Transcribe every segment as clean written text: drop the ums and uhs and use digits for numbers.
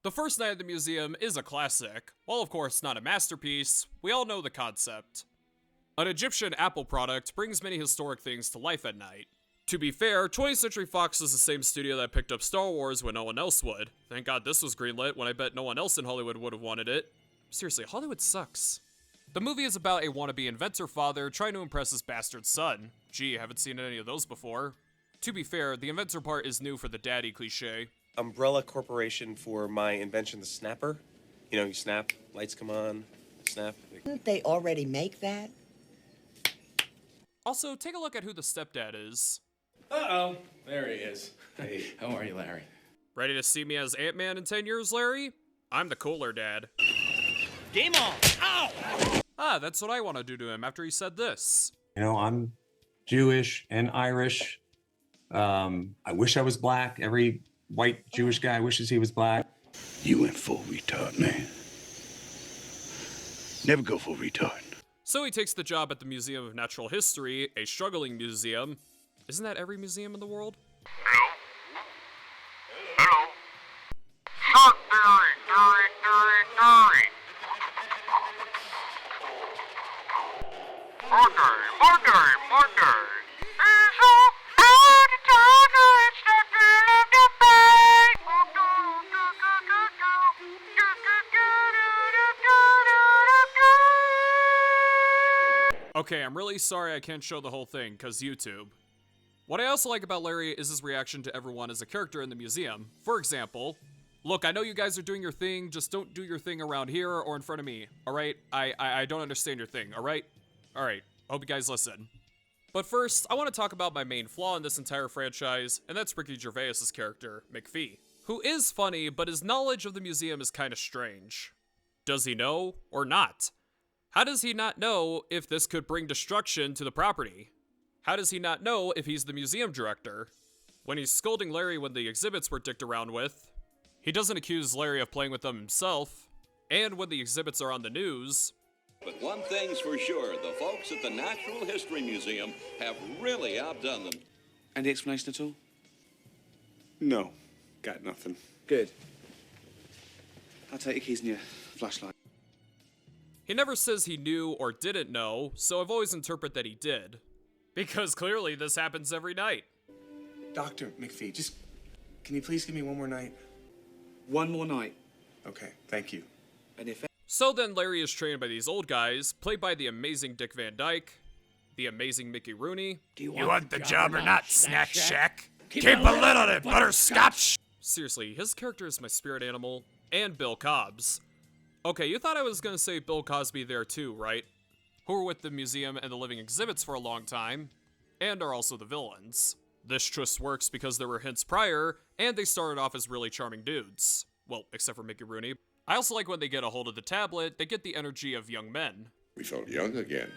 The first night at the museum is a classic. While of course not a masterpiece, we all know the concept. An Egyptian Apple product brings many historic things to life at night. To be fair, 20th Century Fox is the same studio that picked up Star Wars when no one else would. Thank God this was greenlit when I bet no one else in Hollywood would have wanted it. Seriously, Hollywood sucks. The movie is about a wannabe inventor father trying to impress his bastard son. Gee, haven't seen any of those before. To be fair, the inventor part is new for the daddy cliche. Umbrella Corporation for my invention, the snapper. You know, you snap, lights come on, snap. Didn't they already make that? Also, take a look at who the stepdad is. Uh-oh, there he is. Hey, how are you, Larry? Ready to see me as Ant-Man in 10 years, Larry? I'm the cooler dad. Game on! Ow! Ah, that's what I want to do to him after he said this. You know, I'm Jewish and Irish. I wish I was black. Every white Jewish guy wishes he was black. You went full retard, man. Never go full retard. So he takes the job at the Museum of Natural History, a struggling museum. Isn't that every museum in the world? Hello? Shut Monday. Okay, I'm really sorry I can't show the whole thing, cause YouTube. What I also like about Larry is his reaction to everyone as a character in the museum. For example, look, I know you guys are doing your thing, just don't do your thing around here or in front of me, alright? I don't understand your thing, alright? Alright, hope you guys listen. But first, I want to talk about my main flaw in this entire franchise, and that's Ricky Gervais's character, McPhee, who is funny, but his knowledge of the museum is kinda strange. Does he know, or not? How does he not know if this could bring destruction to the property? How does he not know if he's the museum director? When he's scolding Larry when the exhibits were dicked around with, he doesn't accuse Larry of playing with them himself, and when the exhibits are on the news. But one thing's for sure, the folks at the Natural History Museum have really outdone them. Any explanation at all? No, got nothing. Good. I'll take your keys and your flashlight. He never says he knew or didn't know, so I've always interpreted that he did. Because clearly this happens every night. Dr. McPhee, just, can you please give me one more night? One more night. Okay, thank you. And if So then Larry is trained by these old guys, played by the amazing Dick Van Dyke, the amazing Mickey Rooney. Do you want the job or not, Snack Shack? Keep a lid on it, butterscotch! Seriously, his character is my spirit animal, and Bill Cobbs. Okay, you thought I was gonna say Bill Cosby there too, right? Who were with the museum and the living exhibits for a long time, and are also the villains. This twist works because there were hints prior, and they started off as really charming dudes. Well, except for Mickey Rooney. I also like when they get a hold of the tablet, they get the energy of young men. We felt young again.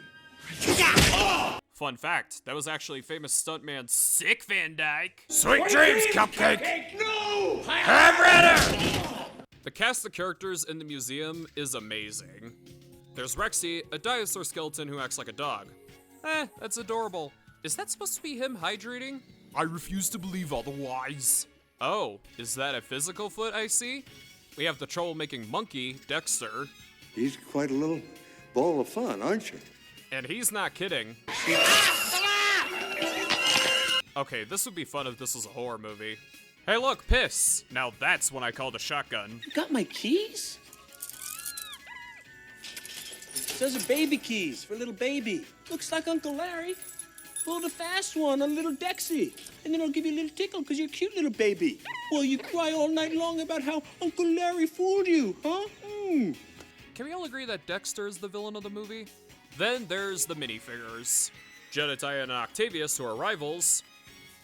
Fun fact, that was actually famous stuntman Sick Van Dyke. Sweet dreams, Cupcake! No! I'm ready! The cast of characters in the museum is amazing. There's Rexy, a dinosaur skeleton who acts like a dog. That's adorable. Is that supposed to be him hydrating? I refuse to believe otherwise. Oh, is that a physical foot I see? We have the troublemaking monkey, Dexter. He's quite a little ball of fun, aren't you? And he's not kidding. Okay, this would be fun if this was a horror movie. Hey look, piss! Now that's when I call the shotgun. You got my keys? Those are baby keys for a little baby. Looks like Uncle Larry. Pull the fast one on little Dexy, and then I'll give you a little tickle because you're a cute little baby. Well, you cry all night long about how Uncle Larry fooled you, huh? Can we all agree that Dexter is the villain of the movie? Then there's the minifigures. Jedediah and Octavius, who are rivals.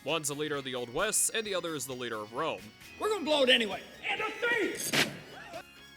One's the leader of the Old West, and the other is the leader of Rome. We're gonna blow it anyway. And a thief!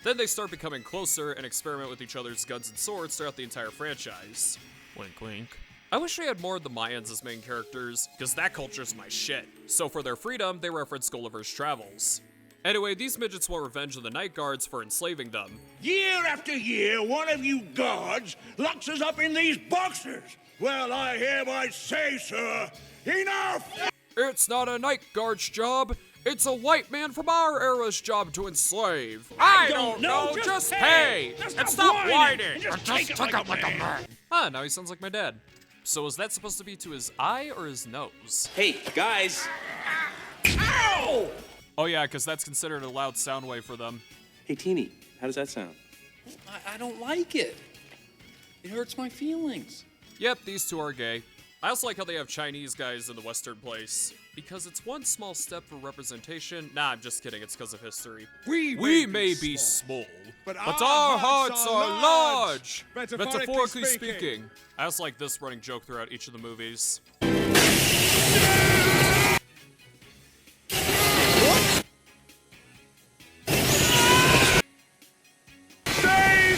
Then they start becoming closer and experiment with each other's guns and swords throughout the entire franchise. Wink wink. I wish we had more of the Mayans as main characters, because that culture's my shit. So for their freedom, they reference Gulliver's Travels. Anyway, these midgets want revenge on the Night Guards for enslaving them. Year after year, one of you guards locks us up in these boxes. Well, I hereby say, sir, enough! It's not a Night Guard's job, It's a white man from our era's job to enslave. I don't know, just pay! And stop whining! Just take it like a man. Ah, now he sounds like my dad. So is that supposed to be to his eye or his nose? Hey, guys. Ow! Oh yeah, because that's considered a loud sound wave for them. Hey, Teeny, how does that sound? I don't like it. It hurts my feelings. Yep, these two are gay. I also like how they have Chinese guys in the Western place. Because it's one small step for representation. Nah, I'm just kidding, it's because of history. We may be small, but our hearts are large! Metaphorically speaking. I also like this running joke throughout each of the movies. Save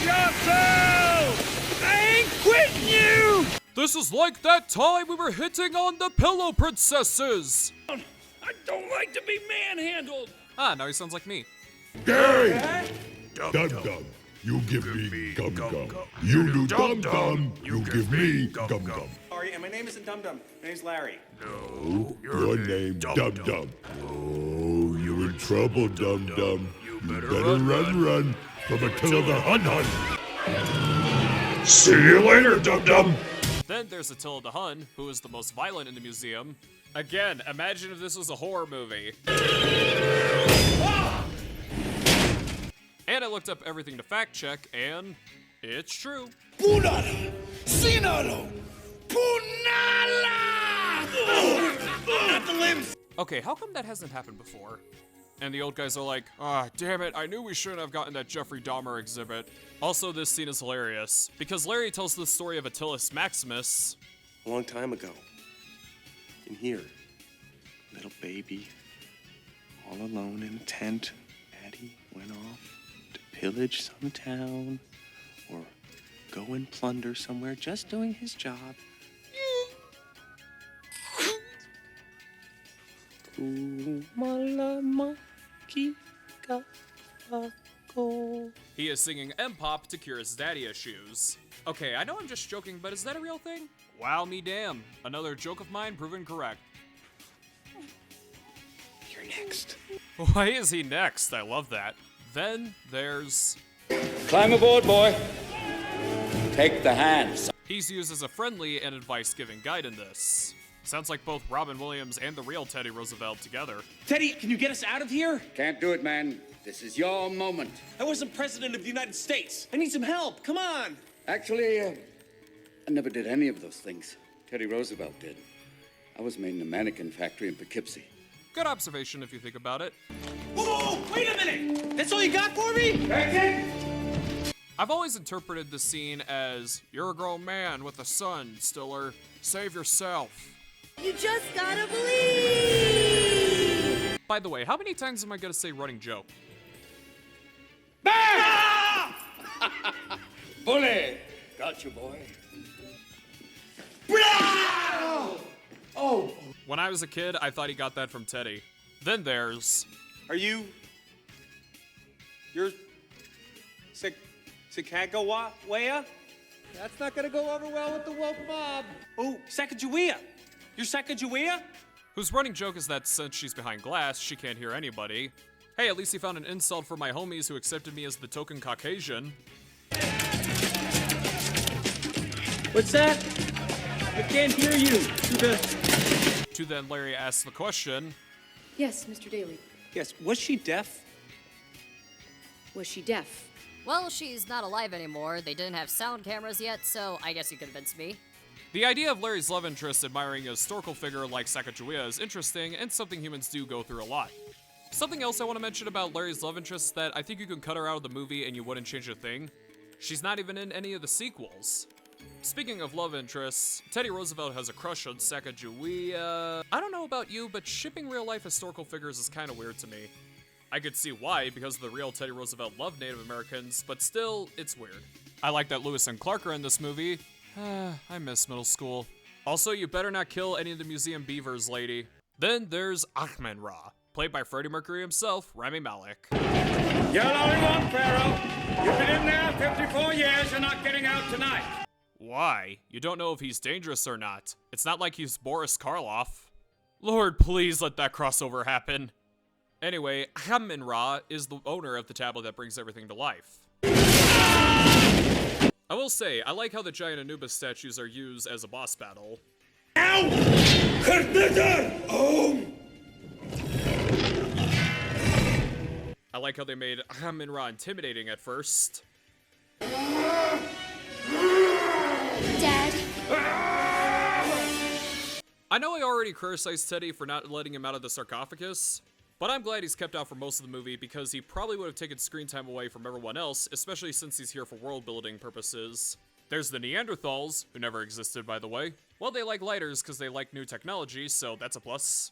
yourself! I ain't quitting you! This is like that time we were hitting on the Pillow Princesses! I don't like to be manhandled. Ah, now he sounds like me. Gary! Dum-dum, you give me gum-gum. You do dum-dum, you give me gum-gum. Sorry, and my name isn't Dum Dum. My name's Larry. No, your name Dum-Dum. Oh, you're in trouble, Dum-Dum. You better run from Attila the Hun-Hun. See you later, Dum-Dum. Then there's Attila the Hun, who is the most violent in the museum. Again, imagine if this was a horror movie. And I looked up everything to fact check, and it's true. Punala! Sinalo! Punala! Not the limbs! Okay, how come that hasn't happened before? And the old guys are like, ah, damn it, I knew we shouldn't have gotten that Jeffrey Dahmer exhibit. Also, this scene is hilarious, because Larry tells the story of Attilus Maximus. A long time ago. In here. Little baby. All alone in a tent. Daddy went off to pillage some town. Or go and plunder somewhere, just doing his job. He is singing M-Pop to cure his daddy issues. Okay, I know I'm just joking, but is that a real thing? Wow me damn. Another joke of mine proven correct. You're next. Why is he next? I love that. Then there's... Climb aboard, boy. Take the hands. He's used as a friendly and advice-giving guide in this. Sounds like both Robin Williams and the real Teddy Roosevelt together. Teddy, can you get us out of here? Can't do it, man. This is your moment. I wasn't president of the United States. I need some help. Come on. Actually, I never did any of those things. Teddy Roosevelt did. I was made in a mannequin factory in Poughkeepsie. Good observation if you think about it. Whoa, wait a minute. That's all you got for me? That's it? I've always interpreted the scene as, you're a grown man with a son, Stiller. Save yourself. You just gotta believe! By the way, how many times am I gonna say running joke? Bully! Got you, boy. Oh! When I was a kid, I thought he got that from Teddy. Then there's... You're Sacagawea? That's not gonna go over well with the woke mob. Oh, Sacagawea. You're Sacagawea? Whose running joke is that since she's behind glass, she can't hear anybody. Hey, at least he found an insult for my homies who accepted me as the token Caucasian. What's that? I can't hear you. To then Larry asks the question. Yes, Mr. Daly. Yes, was she deaf? Was she deaf? Well, she's not alive anymore. They didn't have sound cameras yet, so I guess you convinced me. The idea of Larry's love interest admiring a historical figure like Sacagawea is interesting and something humans do go through a lot. Something else I want to mention about Larry's love interest is that I think you can cut her out of the movie and you wouldn't change a thing. She's not even in any of the sequels. Speaking of love interests, Teddy Roosevelt has a crush on Sacagawea. I don't know about you, but shipping real-life historical figures is kind of weird to me. I could see why, because the real Teddy Roosevelt loved Native Americans, but still, it's weird. I like that Lewis and Clark are in this movie. I miss middle school. Also, you better not kill any of the museum beavers, lady. Then there's Ahmed Ra, played by Freddie Mercury himself, Rami Malek. You're the only one, Pharaoh. You've been in there 54 years. You're not getting out tonight. Why? You don't know if he's dangerous or not. It's not like he's Boris Karloff. Lord, please let that crossover happen. Anyway, Amun-Ra is the owner of the tablet that brings everything to life. I will say, I like how the giant Anubis statues are used as a boss battle. I like how they made Amun-Ra intimidating at first. Dad. I know I already criticized Teddy for not letting him out of the sarcophagus, but I'm glad he's kept out for most of the movie because he probably would have taken screen time away from everyone else, especially since he's here for world building purposes. There's the Neanderthals, who never existed by the way. Well, they like lighters because they like new technology, so that's a plus.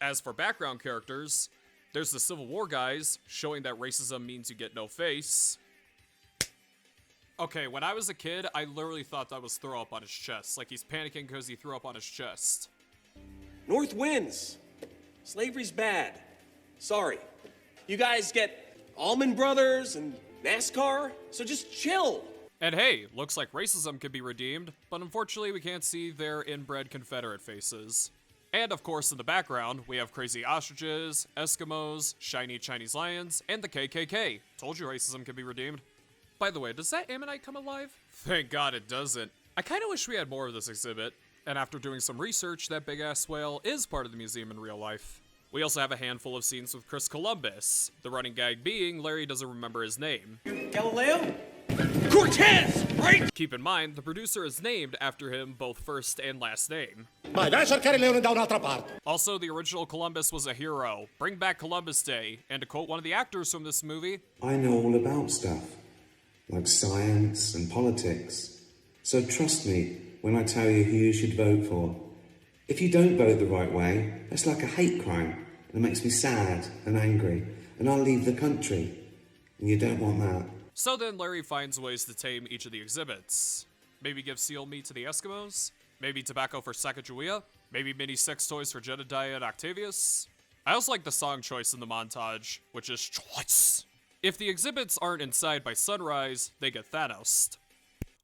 As for background characters, there's the Civil War guys, showing that racism means you get no face. Okay, when I was a kid, I literally thought that was throw up on his chest. Like he's panicking because he threw up on his chest. North wins. Slavery's bad. Sorry. You guys get Allman Brothers and NASCAR, so just chill. And hey, looks like racism could be redeemed, but unfortunately we can't see their inbred Confederate faces. And of course in the background, we have crazy ostriches, Eskimos, shiny Chinese lions, and the KKK. Told you racism could be redeemed. By the way, does that ammonite come alive? Thank God it doesn't. I kinda wish we had more of this exhibit, and after doing some research, that big-ass whale is part of the museum in real life. We also have a handful of scenes with Chris Columbus, the running gag being Larry doesn't remember his name. Galileo? Cortez, right? Keep in mind, the producer is named after him both first and last name. Also, the original Columbus was a hero. Bring back Columbus Day, and to quote one of the actors from this movie, I know all about stuff, like science and politics. So trust me when I tell you who you should vote for. If you don't vote the right way, that's like a hate crime. It makes me sad and angry, and I'll leave the country. And you don't want that. So then Larry finds ways to tame each of the exhibits. Maybe give seal meat to the Eskimos? Maybe tobacco for Sacagawea? Maybe mini sex toys for Jedediah and Octavius? I also like the song choice in the montage, which is choice. If the exhibits aren't inside by sunrise, they get Thanos.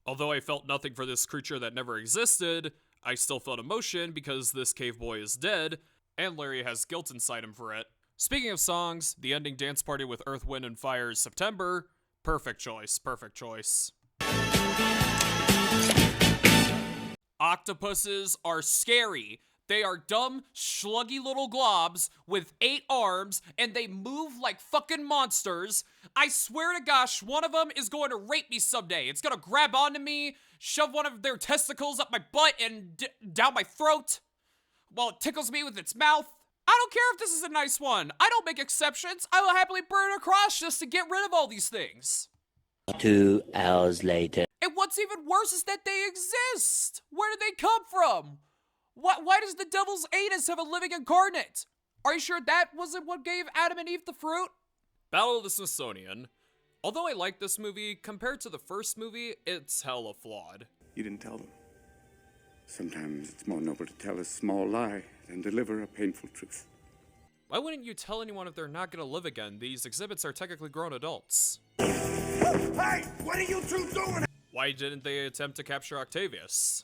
Although I felt nothing for this creature that never existed, I still felt emotion because this cave boy is dead, and Larry has guilt inside him for it. Speaking of songs, the ending dance party with Earth, Wind, and Fire's September. Perfect choice, perfect choice. Octopuses are scary. They are dumb, sluggy little globs with 8 arms, and they move like fucking monsters. I swear to gosh, one of them is going to rape me someday. It's gonna grab onto me, shove one of their testicles up my butt and down my throat while it tickles me with its mouth. I don't care if this is a nice one. I don't make exceptions. I will happily burn a cross just to get rid of all these things. 2 hours later. And what's even worse is that they exist. Where did they come from? Why does the devil's anus have a living incarnate? Are you sure that wasn't what gave Adam and Eve the fruit? Battle of the Smithsonian. Although I like this movie, compared to the first movie, it's hella flawed. You didn't tell them. Sometimes it's more noble to tell a small lie than deliver a painful truth. Why wouldn't you tell anyone if they're not gonna live again? These exhibits are technically grown adults. Hey, what are you two doing? Why didn't they attempt to capture Octavius?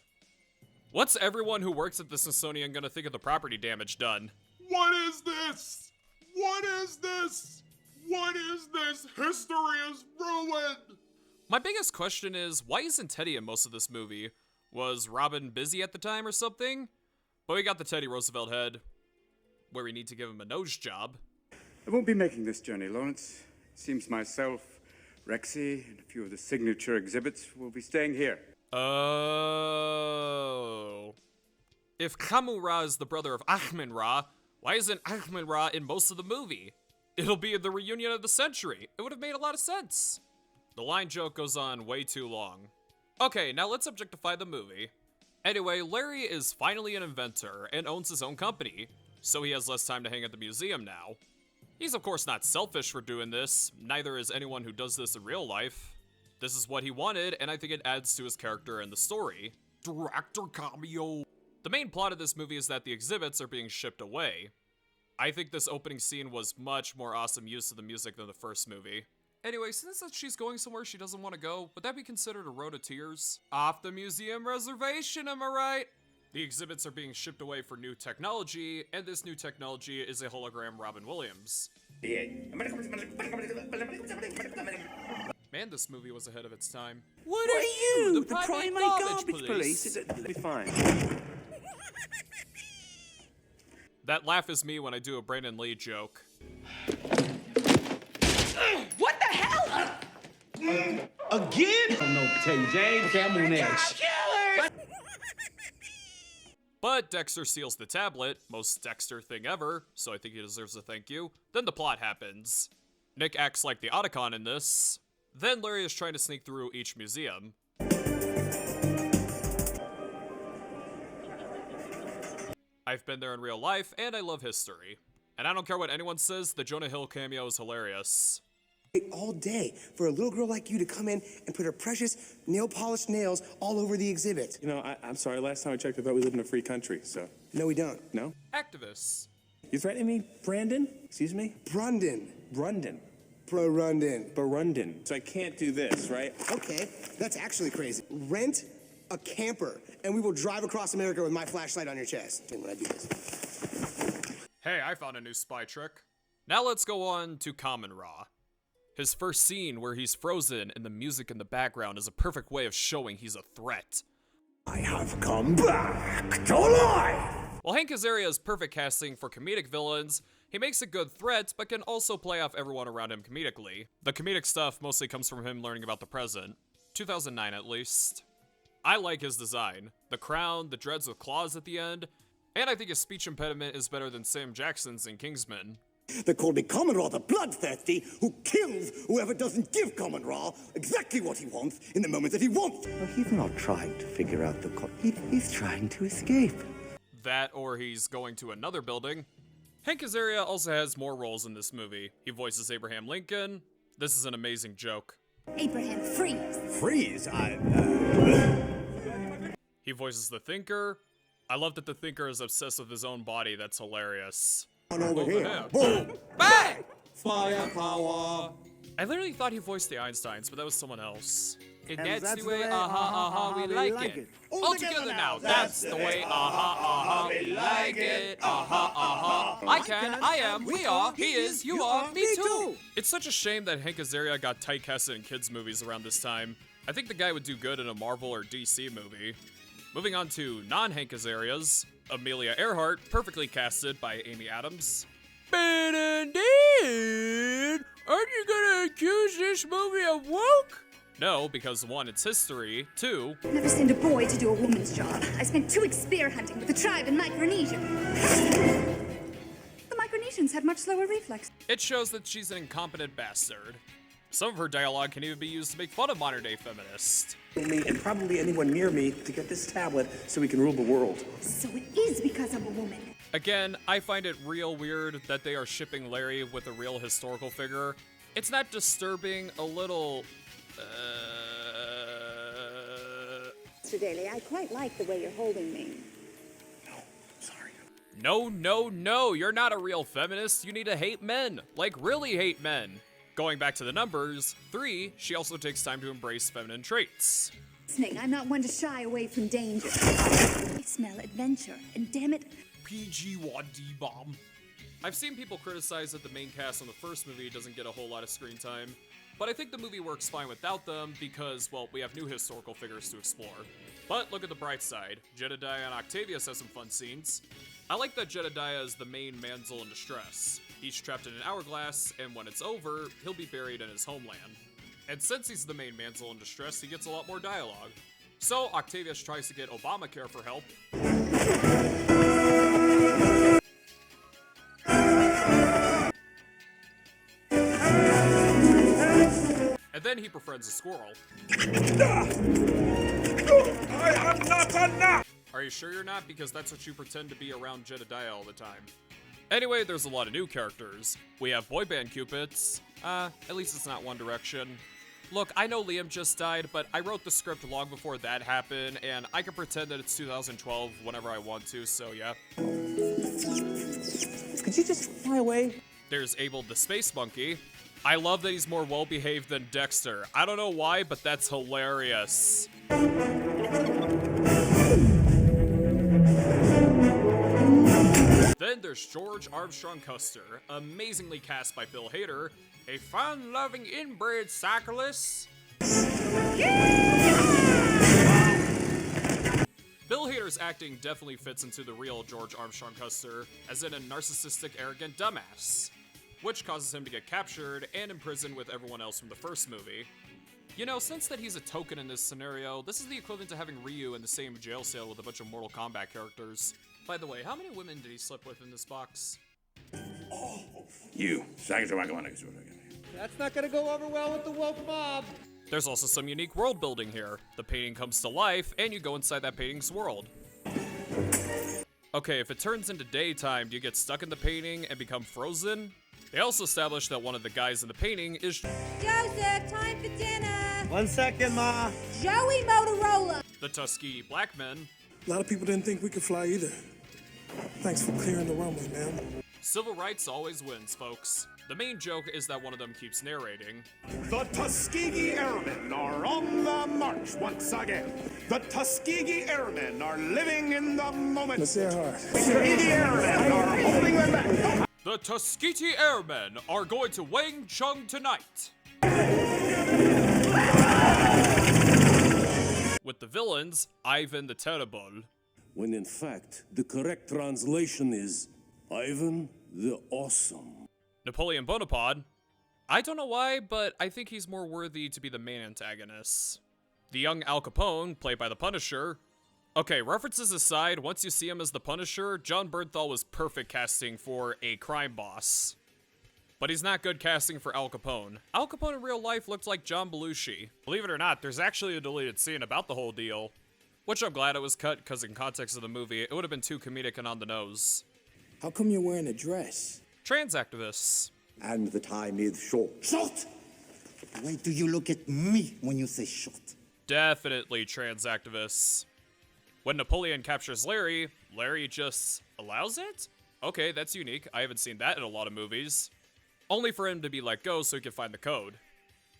What's everyone who works at the Smithsonian gonna think of the property damage done? What is this? What is this? What is this? History is ruined! My biggest question is, why isn't Teddy in most of this movie? Was Robin busy at the time or something? But we got the Teddy Roosevelt head, where we need to give him a nose job. I won't be making this journey, Lawrence. It seems myself, Rexy, and a few of the signature exhibits will be staying here. Oh. If Amun-Ra is the brother of Amun-Ra, why isn't Amun-Ra in most of the movie? It'll be the reunion of the century. It would have made a lot of sense. The line joke goes on way too long. Okay, now let's objectify the movie. Anyway, Larry is finally an inventor and owns his own company, so he has less time to hang at the museum now. He's of course not selfish for doing this, neither is anyone who does this in real life. This is what he wanted, and I think it adds to his character and the story. Director cameo. The main plot of this movie is that the exhibits are being shipped away. I think this opening scene was much more awesome use of the music than the first movie. Anyway, since she's going somewhere she doesn't want to go, would that be considered a road of tears? Off the museum reservation, am I right? The exhibits are being shipped away for new technology, and this new technology is a hologram Robin Williams. Man, this movie was ahead of its time. What are you? The primary garbage police? It'll be fine. That laugh is me when I do a Brandon Lee joke. What the hell? Again? Oh, no, TJ. Okay, I'm on edge. But Dexter steals the tablet, most Dexter thing ever, so I think he deserves a thank you. Then the plot happens. Nick acts like the Otacon in this. Then Larry is trying to sneak through each museum. I've been there in real life, and I love history. And I don't care what anyone says, the Jonah Hill cameo is hilarious. All day for a little girl like you to come in and put her precious nail-polished nails all over the exhibit. You know, I'm sorry. Last time I checked, I thought we lived in a free country, so. No, we don't. No? Activists. You threatening me, Brandon? Excuse me? Brundon. Brundon. Brundon. Barundon. So I can't do this, right? Okay, that's actually crazy. Rent a camper, and we will drive across America with my flashlight on your chest. And when I do this. Hey, I found a new spy trick. Now let's go on to Common Raw. His first scene where he's frozen and the music in the background is a perfect way of showing he's a threat. I have come back to life! While Hank Azaria is perfect casting for comedic villains, he makes a good threat, but can also play off everyone around him comedically. The comedic stuff mostly comes from him learning about the present. 2009 at least. I like his design. The crown, the dreads with claws at the end, and I think his speech impediment is better than Sam Jackson's in Kingsman. They call me Common Raw the Bloodthirsty, who kills whoever doesn't give Common Raw exactly what he wants in the moment that he wants. Well, he's not trying to figure out the he's trying to escape. That or he's going to another building. Hank Azaria also has more roles in this movie. He voices Abraham Lincoln. This is an amazing joke. Abraham, freeze! Freeze? He voices the Thinker. I love that the Thinker is obsessed with his own body. That's hilarious. Over here. Boom! Bang! Firepower! I literally thought he voiced the Einsteins, but that was someone else. And that's the way, we like it. All together now, that's the way, we like it. I can, I am, we are, he is, you are, me too. It's such a shame that Hank Azaria got typecasted in kids' movies around this time. I think the guy would do good in a Marvel or DC movie. Moving on to non-Hank Azarias, Amelia Earhart, perfectly casted by Amy Adams. But indeed, aren't you gonna accuse this movie of woke? No, because 1, it's history, 2... Never send a boy to do a woman's job. I spent 2 weeks spear hunting with the tribe in Micronesia. The Micronesians have much slower reflex. It shows that she's an incompetent bastard. Some of her dialogue can even be used to make fun of modern-day feminists. Me and probably anyone near me to get this tablet so we can rule the world. So it is because I'm a woman. Again, I find it real weird that they are shipping Larry with a real historical figure. It's not disturbing, a little... Mr. Daly, I quite like the way you're holding me. No, you're not a real feminist. You need to hate men. Like, really hate men. Going back to the numbers, 3, she also takes time to embrace feminine traits. Listening, I'm not one to shy away from danger. I smell adventure, and damn it, PG-1D bomb. I've seen people criticize that the main cast on the first movie doesn't get a whole lot of screen time, but I think the movie works fine without them because, well, we have new historical figures to explore. But look at the bright side. Jedediah and Octavius have some fun scenes. I like that Jedediah is the main damsel in distress. He's trapped in an hourglass, and when it's over, he'll be buried in his homeland. And since he's the main damsel in distress, he gets a lot more dialogue. So Octavius tries to get Obamacare for help. And then he befriends a squirrel. I am not enough! Are you sure you're not? Because that's what you pretend to be around Jedediah all the time. Anyway, there's a lot of new characters. We have boy band cupids. At least it's not One Direction. Look, I know Liam just died, but I wrote the script long before that happened, and I can pretend that it's 2012 whenever I want to, so yeah. Could you just fly away? There's Abel the Space Monkey. I love that he's more well-behaved than Dexter. I don't know why, but that's hilarious. Then there's George Armstrong Custer, amazingly cast by Bill Hader, a fun-loving inbred cyclist. Bill Hader's acting definitely fits into the real George Armstrong Custer, as in a narcissistic, arrogant dumbass, which causes him to get captured and imprisoned with everyone else from the first movie. You know, since that he's a token in this scenario, this is the equivalent to having Ryu in the same jail cell with a bunch of Mortal Kombat characters. By the way, how many women did he sleep with in this box? You. That's not gonna go over well with the woke mob. There's also some unique world building here. The painting comes to life, and you go inside that painting's world. Okay, if it turns into daytime, do you get stuck in the painting and become frozen? They also established that one of the guys in the painting is Joseph, time for dinner. 1 second, Ma. Joey Motorola. the Tuskegee Black Men. A lot of people didn't think we could fly either. Thanks for clearing the runway, man. Civil rights always wins, folks. The main joke is that one of them keeps narrating. The Tuskegee Airmen are on the march once again. The Tuskegee Airmen are living in the moment. Let's hear hard. The Tuskegee Airmen are holding them back. The Tuskegee Airmen are going to Wang Chung tonight. With the villains, Ivan the Terrible. When in fact, the correct translation is Ivan the Awesome. Napoleon Bonaparte. I don't know why, but I think he's more worthy to be the main antagonist. The young Al Capone, played by the Punisher. Okay, references aside, once you see him as the Punisher, John Bernthal was perfect casting for a crime boss. But he's not good casting for Al Capone. Al Capone in real life looked like John Belushi. Believe it or not, there's actually a deleted scene about the whole deal. Which I'm glad it was cut, because in context of the movie, it would have been too comedic and on the nose. How come you're wearing a dress? Trans activists. And the time is short. Short! Why do you look at me when you say short? Definitely trans activists. When Napoleon captures Larry, Larry just allows it? Okay, that's unique. I haven't seen that in a lot of movies. Only for him to be let go so he can find the code.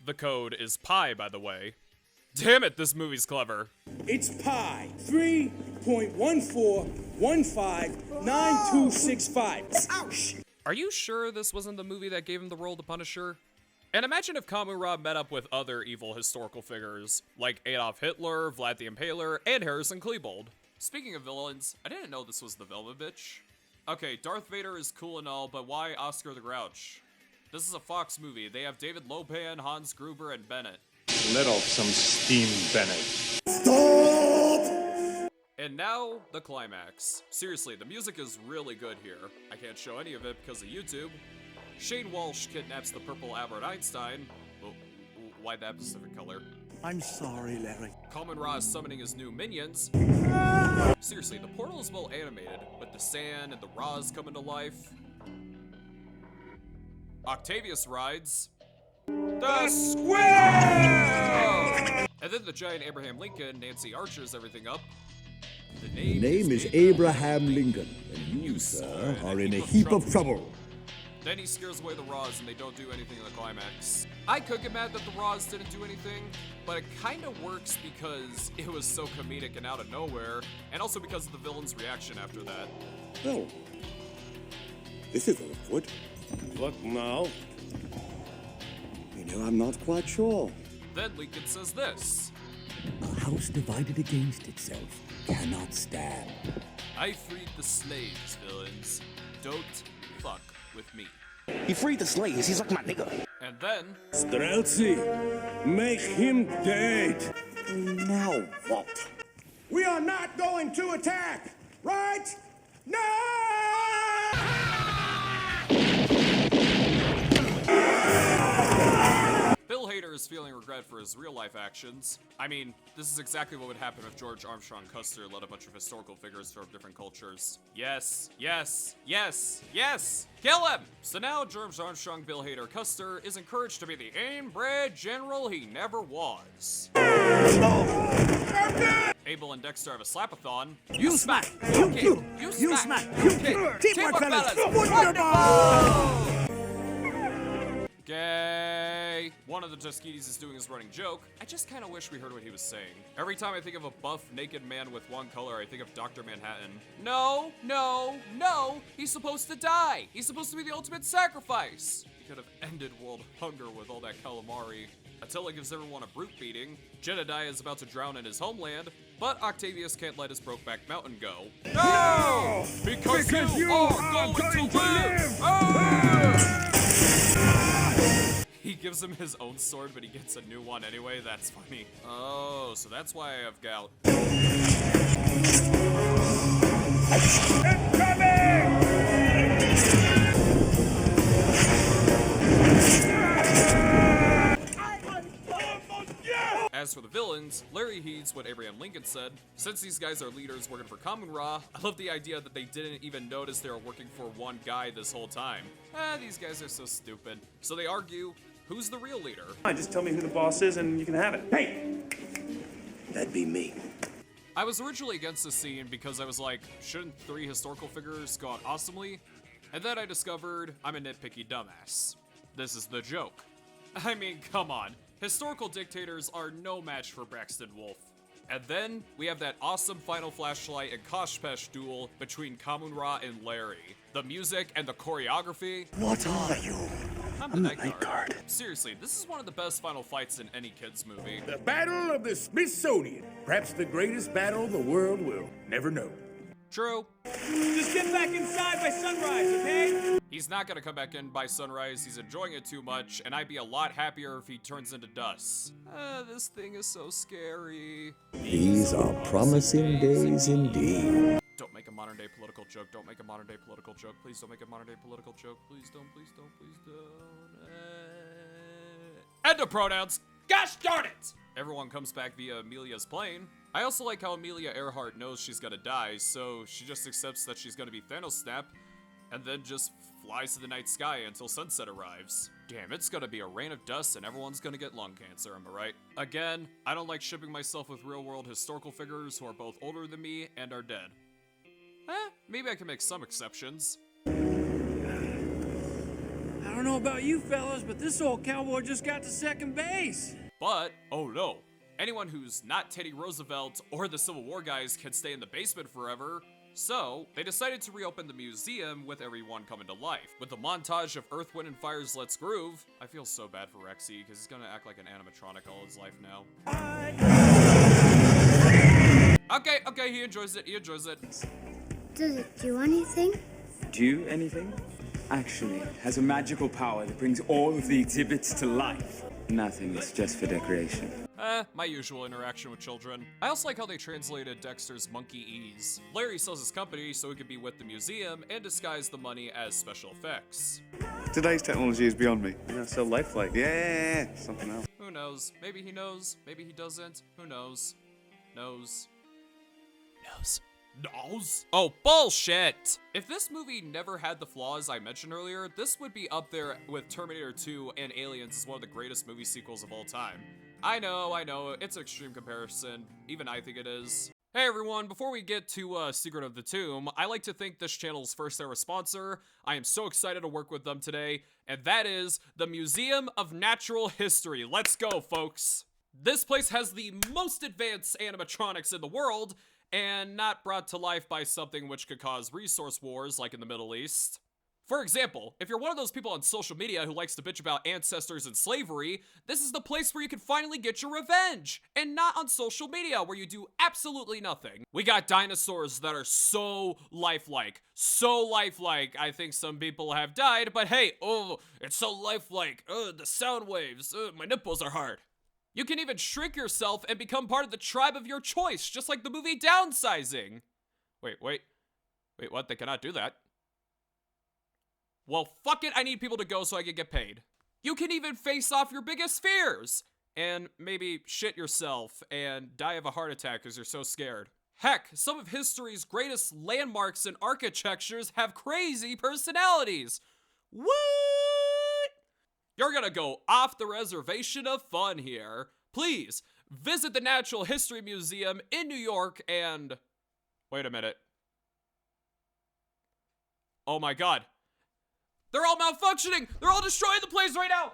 The code is pi, by the way. Damn it, this movie's clever. It's pi 3.14159265. Ouch! Are you sure this wasn't the movie that gave him the role to Punisher? And imagine if Kamura met up with other evil historical figures, like Adolf Hitler, Vlad the Impaler, and Harrison Klebold. Speaking of villains, I didn't know this was the Velvet Bitch. Okay, Darth Vader is cool and all, but why Oscar the Grouch? This is a Fox movie. They have David Lopan, Hans Gruber, and Bennett. Let off some steam, Bennett. Stop! And now, the climax. Seriously, the music is really good here. I can't show any of it because of YouTube. Shane Walsh kidnaps the purple Albert Einstein. Oh, why that specific color? I'm sorry, Larry. Common Ra is summoning his new minions. Seriously, the portal is well animated, with the sand and the Ra's coming to life. Octavius rides the square! And then the giant Abraham Lincoln, Nancy Archer's everything up. The name is Abraham Lincoln, and you, sir, are in a heap of trouble. Then he scares away the Ra's and they don't do anything in the climax. I could get mad that the Ra's didn't do anything, but it kind of works because it was so comedic and out of nowhere, and also because of the villain's reaction after that. Oh. This is awkward. What now? You know, I'm not quite sure. Then Lincoln says this. A house divided against itself cannot stand. I freed the slaves, villains. Don't fuck with me. He freed the slaves. He's like my nigga. And then... Streltsy, make him dead. Now what? We are not going to attack, right? No! Bill Hader is feeling regret for his real-life actions. I mean, this is exactly what would happen if George Armstrong Custer led a bunch of historical figures from different cultures. Yes, yes, yes, yes! Kill him! So now George Armstrong Bill Hader Custer is encouraged to be the inbred general he never was. Abel and Dexter have a slapathon. You smack! You kick! You smack! You kick! Teamwork, fellas! Wonderful! Gay! Anyway, one of the Tuskegee is doing his running joke. I just kind of wish we heard what he was saying. Every time I think of a buff, naked man with one color, I think of Dr. Manhattan. No, no, no! He's supposed to die! He's supposed to be the ultimate sacrifice! He could have ended world hunger with all that calamari. Attila gives everyone a brute beating. Jedediah is about to drown in his homeland, but Octavius can't let his Brokeback Mountain go. No! Because you are going to live! Ah! He gives him his own sword, but he gets a new one anyway. That's funny. Oh, so that's why I have gout. As for the villains, Larry heeds what Abraham Lincoln said. Since these guys are leaders working for Common Ra, I love the idea that they didn't even notice they were working for one guy this whole time. These guys are so stupid. So they argue, who's the real leader? Just tell me who the boss is and you can have it. Hey! That'd be me. I was originally against this scene because I was like, shouldn't 3 historical figures go out awesomely? And then I discovered I'm a nitpicky dumbass. This is the joke. I mean, come on. Historical dictators are no match for Braxton Wolf. And then, we have that awesome final flashlight and Koshpesh duel between Kamun Ra and Larry. The music and the choreography. What are you? I'm the night guard. Seriously, this is one of the best final fights in any kid's movie. The Battle of the Smithsonian. Perhaps the greatest battle the world will never know. True. Just get back inside by sunrise, okay? He's not gonna come back in by sunrise, he's enjoying it too much, and I'd be a lot happier if he turns into dust. This thing is so scary. These are promising days indeed. Don't make a modern day political joke, don't make a modern day political joke, please don't make a modern day political joke, please don't, please don't, please don't. End of pronouns! Gosh darn it! Everyone comes back via Amelia's plane. I also like how Amelia Earhart knows she's gonna die, so she just accepts that she's gonna be Thanos Snap, and then just flies to the night sky until sunset arrives. Damn, it's gonna be a rain of dust and everyone's gonna get lung cancer, am I right? Again, I don't like shipping myself with real-world historical figures who are both older than me and are dead. Maybe I can make some exceptions. I don't know about you fellas, but this old cowboy just got to second base. But, oh no, anyone who's not Teddy Roosevelt or the Civil War guys can stay in the basement forever. So, they decided to reopen the museum with everyone coming to life. With a montage of Earth, Wind, and Fire's Let's Groove, I feel so bad for Rexy, because he's gonna act like an animatronic all his life now. Okay, he enjoys it, Does it do anything? Do anything? Actually, it has a magical power that brings all of the exhibits to life. Nothing, it's just for decoration. My usual interaction with children. I also like how they translated Dexter's Monkey Ease. Larry sells his company so he could be with the museum and disguise the money as special effects. Today's technology is beyond me. So lifelike. Yeah, something else. Who knows? Maybe he knows, maybe he doesn't. Who knows? Knows. Oh, bullshit! If this movie never had the flaws I mentioned earlier, this would be up there with Terminator 2 and Aliens as one of the greatest movie sequels of all time. I know, it's an extreme comparison. Even I think it is. Hey everyone, before we get to Secret of the Tomb, I like to thank this channel's first ever sponsor. I am so excited to work with them today, and that is the Museum of Natural History. Let's go, folks! This place has the most advanced animatronics in the world, and not brought to life by something which could cause resource wars like in the Middle East. For example, if you're one of those people on social media who likes to bitch about ancestors and slavery, this is the place where you can finally get your revenge, and not on social media where you do absolutely nothing. We got dinosaurs that are so lifelike. I think some people have died, but hey, it's so lifelike. The sound waves, my nipples are hard. You can even shrink yourself and become part of the tribe of your choice, just like the movie Downsizing. Wait, what? They cannot do that. Well, fuck it, I need people to go so I can get paid. You can even face off your biggest fears, and maybe shit yourself and die of a heart attack because you're so scared. Heck, some of history's greatest landmarks and architectures have crazy personalities. What? You're gonna go off the reservation of fun here. Please, visit the Natural History Museum in New York and... Wait a minute. Oh my god. They're all malfunctioning! They're all destroying the place right now!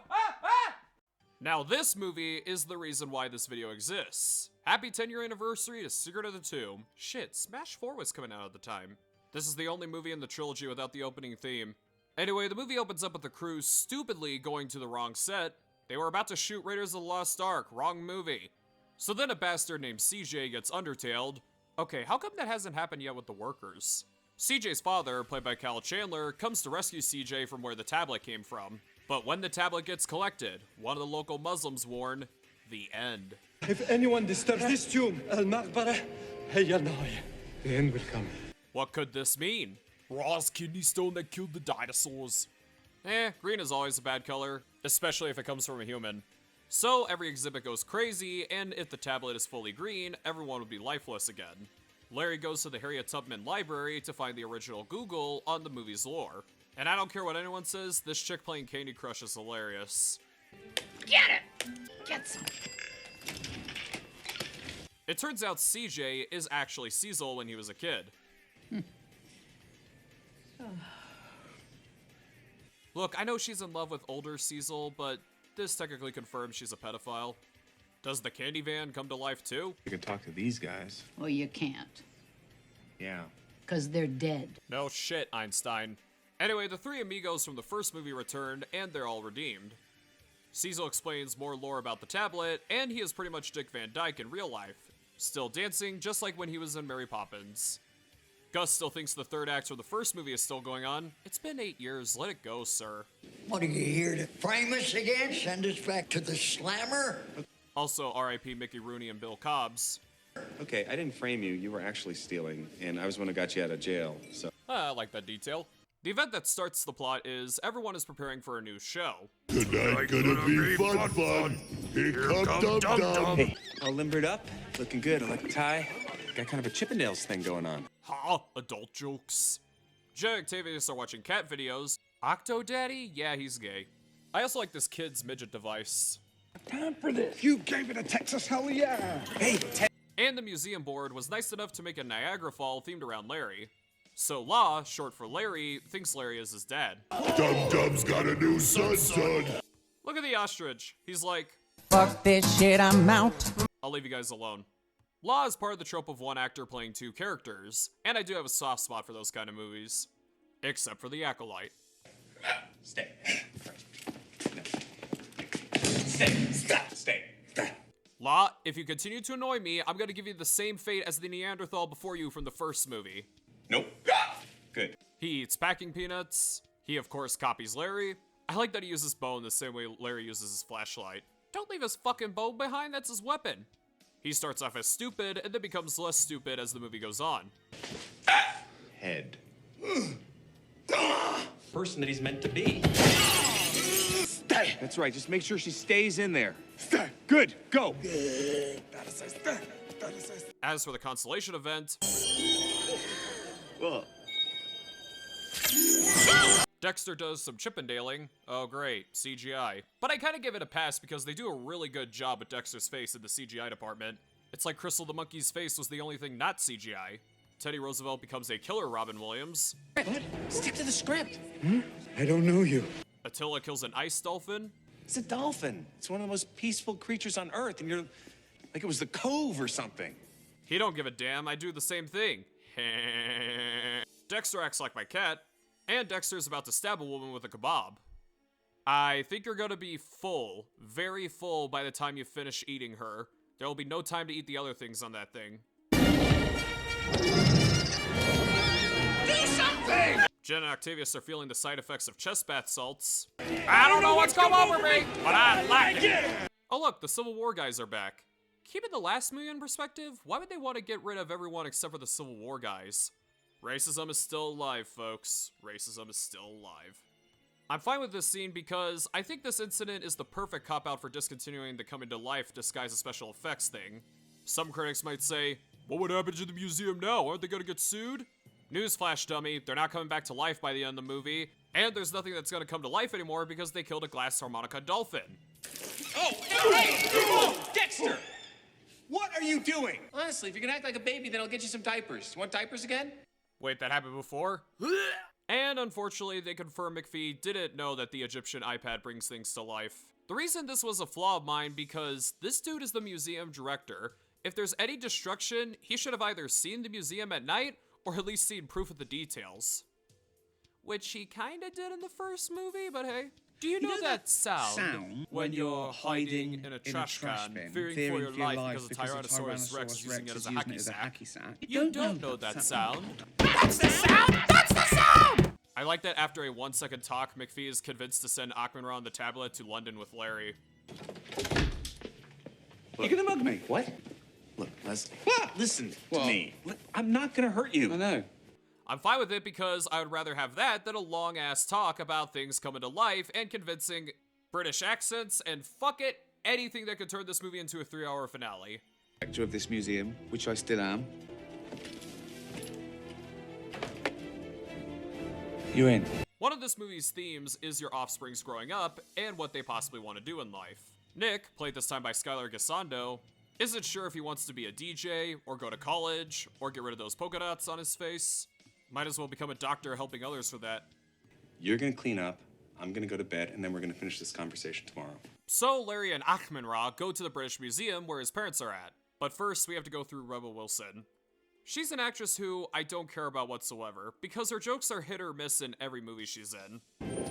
Now this movie is the reason why this video exists. Happy 10-year anniversary to Secret of the Tomb. Shit, Smash 4 was coming out at the time. This is the only movie in the trilogy without the opening theme. Anyway, the movie opens up with the crew stupidly going to the wrong set. They were about to shoot Raiders of the Lost Ark, wrong movie. So then a bastard named CJ gets Undertaled. Okay, how come that hasn't happened yet with the workers? CJ's father, played by Cal Chandler, comes to rescue CJ from where the tablet came from. But when the tablet gets collected, one of the local Muslims warn, the end. If anyone disturbs this tomb, Al-Maqbara, Hayyanai, the end will come. What could this mean? Ra's kidney stone that killed the dinosaurs. Green is always a bad color, especially if it comes from a human. So every exhibit goes crazy, and if the tablet is fully green, everyone will be lifeless again. Larry goes to the Harriet Tubman Library to find the original Google on the movie's lore. And I don't care what anyone says, this chick playing Candy Crush is hilarious. Get it! Get some. It turns out CJ is actually Cecil when he was a kid. Look, I know she's in love with older Cecil, but this technically confirms she's a pedophile. Does the candy van come to life too? You can talk to these guys. Well, you can't. Yeah. Because they're dead. No shit, Einstein. Anyway, the three amigos from the first movie returned, and they're all redeemed. Cecil explains more lore about the tablet, and he is pretty much Dick Van Dyke in real life. Still dancing, just like when he was in Mary Poppins. Gus still thinks the third act from the first movie is still going on. It's been 8 years, let it go, sir. What are you here to frame us again? Send us back to the slammer? Also, R.I.P. Mickey Rooney and Bill Cobbs. Okay, I didn't frame you. You were actually stealing, and I was the one who got you out of jail, so... I like that detail. The event that starts the plot is everyone is preparing for a new show. Tonight gonna be fun. Here come Dum Dum. Hey, all limbered up, looking good. I like the tie. Got kind of a Chippendales thing going on. Ha! Adult jokes. Jay and Octavius are watching cat videos. Octo Daddy? Yeah, he's gay. I also like this kid's midget device. Time for this. You gave it a Texas hell yeah. Hey, and the museum board was nice enough to make a Niagara Fall themed around Larry. So La, short for Larry, thinks Larry is his dad. Dum Dum's got a new son. Look at the ostrich. He's like, fuck this shit, I'm out. I'll leave you guys alone. La is part of the trope of one actor playing two characters, and I do have a soft spot for those kind of movies. Except for The Acolyte. Stay. No. Stay. La, if you continue to annoy me, I'm gonna give you the same fate as the Neanderthal before you from the first movie. Nope. Good. He eats packing peanuts. He, of course, copies Larry. I like that he uses bow in the same way Larry uses his flashlight. Don't leave his fucking bow behind, that's his weapon. He starts off as stupid, and then becomes less stupid as the movie goes on. Head. Person that he's meant to be. Stay. That's right, just make sure she stays in there. Stay. Good. Go. As for the constellation event... Whoa. Dexter does some Chippendailing. Oh great, CGI. But I kinda give it a pass because they do a really good job with Dexter's face in the CGI department. It's like Crystal the Monkey's face was the only thing not CGI. Teddy Roosevelt becomes a killer Robin Williams. What? Stick to the script. I don't know you. Attila kills an ice dolphin. It's a dolphin. It's one of the most peaceful creatures on Earth, and you're like it was the Cove or something. He don't give a damn, I do the same thing. Dexter acts like my cat, and Dexter's about to stab a woman with a kebab. I think you're gonna be full, very full by the time you finish eating her. There will be no time to eat the other things on that thing. Do something! Jen and Octavius are feeling the side effects of chest bath salts. I don't know what's come over me, but I like it! Oh look, the Civil War guys are back. Keeping the last movie in perspective, why would they want to get rid of everyone except for the Civil War guys? Racism is still alive, folks. Racism is still alive. I'm fine with this scene because I think this incident is the perfect cop-out for discontinuing the coming to life disguise as special effects thing. Some critics might say, what would happen to the museum now? Aren't they gonna get sued? Newsflash, dummy, they're not coming back to life by the end of the movie, and there's nothing that's gonna come to life anymore because they killed a glass harmonica dolphin. Oh, Dexter! What are you doing? Honestly, if you're gonna act like a baby, then I'll get you some diapers. You want diapers again? Wait, that happened before? And unfortunately, they confirm McPhee didn't know that the Egyptian iPad brings things to life. The reason this was a flaw of mine because this dude is the museum director. If there's any destruction, he should have either seen the museum at night or at least seen proof of the details. Which he kinda did in the first movie, but hey. Do you know that sound when you're hiding in a trash can, fearing for your life because a Tyrannosaurus Rex is using it as a hacky sack? You don't know that sound. That's the sound! That's the sound! I like that after a 1-second talk, McPhee is convinced to send Achman-Ra on the tablet to London with Larry. You're gonna mug me. What? Look, Leslie. Listen to me. I'm not gonna hurt you. I know. I'm fine with it because I would rather have that than a long-ass talk about things coming to life and convincing British accents and fuck it, anything that could turn this movie into a 3-hour finale. Director of this museum, which I still am. You in? One of this movie's themes is your offsprings growing up and what they possibly want to do in life. Nick, played this time by Skylar Gisando, isn't sure if he wants to be a DJ, or go to college, or get rid of those polka dots on his face. Might as well become a doctor helping others for that. You're gonna clean up, I'm gonna go to bed, and then we're gonna finish this conversation tomorrow. So Larry and Achman-Ra go to the British Museum where his parents are at. But first, we have to go through Rebel Wilson. She's an actress who I don't care about whatsoever, because her jokes are hit or miss in every movie she's in.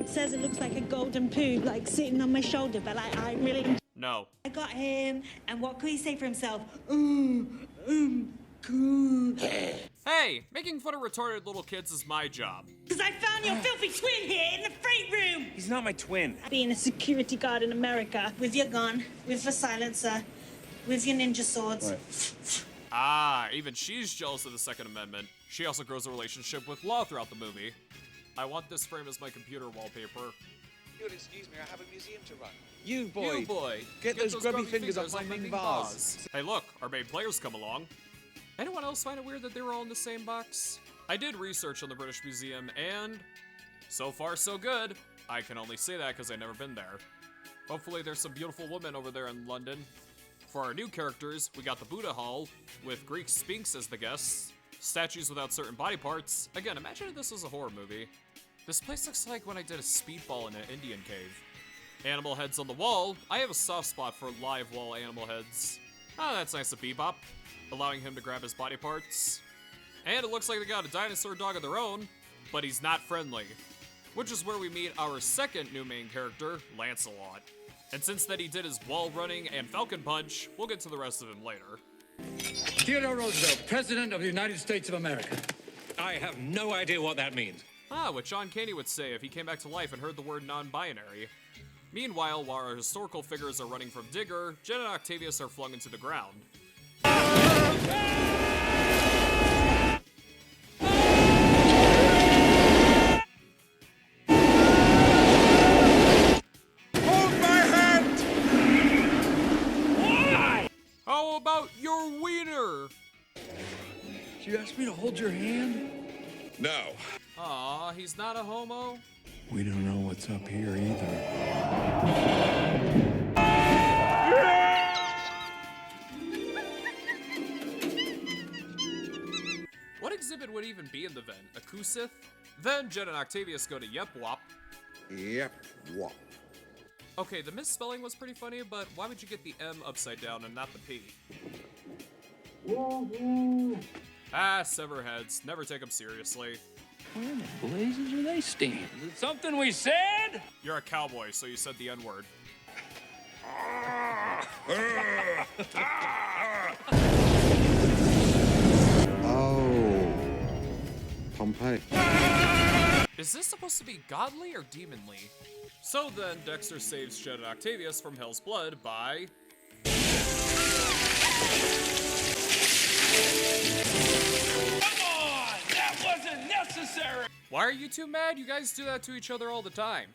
Says it looks like a golden poo, like sitting on my shoulder, but I really... No. I got him, and what could he say for himself? Cool. Hey, making fun of retarded little kids is my job. Because I found your filthy twin here in the freight room! He's not my twin. Being a security guard in America, with your gun, with your silencer, with your ninja swords. What? Ah, even she's jealous of the Second Amendment. She also grows a relationship with law throughout the movie. I want this frame as my computer wallpaper. You'll excuse me, I have a museum to run. You boy, Get those grubby fingers off my Ming vase. Hey look, our main players come along. Anyone else find it weird that they were all in the same box? I did research on the British Museum and so far so good. I can only say that because I've never been there. Hopefully there's some beautiful women over there in London. For our new characters, we got the Buddha Hall, with Greek Sphinx as the guests, statues without certain body parts. Again, imagine if this was a horror movie. This place looks like when I did a speedball in an Indian cave. Animal heads on the wall. I have a soft spot for live wall animal heads. Oh, that's nice of Bebop, allowing him to grab his body parts. And it looks like they got a dinosaur dog of their own, but he's not friendly. Which is where we meet our second new main character, Lancelot. And since that he did his wall running and falcon punch, we'll get to the rest of him later. Theodore Roosevelt, President of the United States of America. I have no idea what that means. Ah, what John Candy would say if he came back to life and heard the word non-binary. Meanwhile, while our historical figures are running from Digger, Jen and Octavius are flung into the ground. How about your wiener? Did you ask me to hold your hand? No. Aw, he's not a homo? We don't know what's up here either. What exhibit would even be in the vent? A Kusith? Then Jen and Octavius go to Yep Wop. Yep Wop. Okay, the misspelling was pretty funny, but why would you get the M upside down and not the P? Ah, sever heads. Never take them seriously. Where in the blazes are they standing? Is it something we said? You're a cowboy, so you said the N-word. Oh. Pompeii. Is this supposed to be godly or demonly? So then, Dexter saves Jen and Octavius from Hell's Blood by... Come on! That wasn't necessary! Why are you two mad? You guys do that to each other all the time.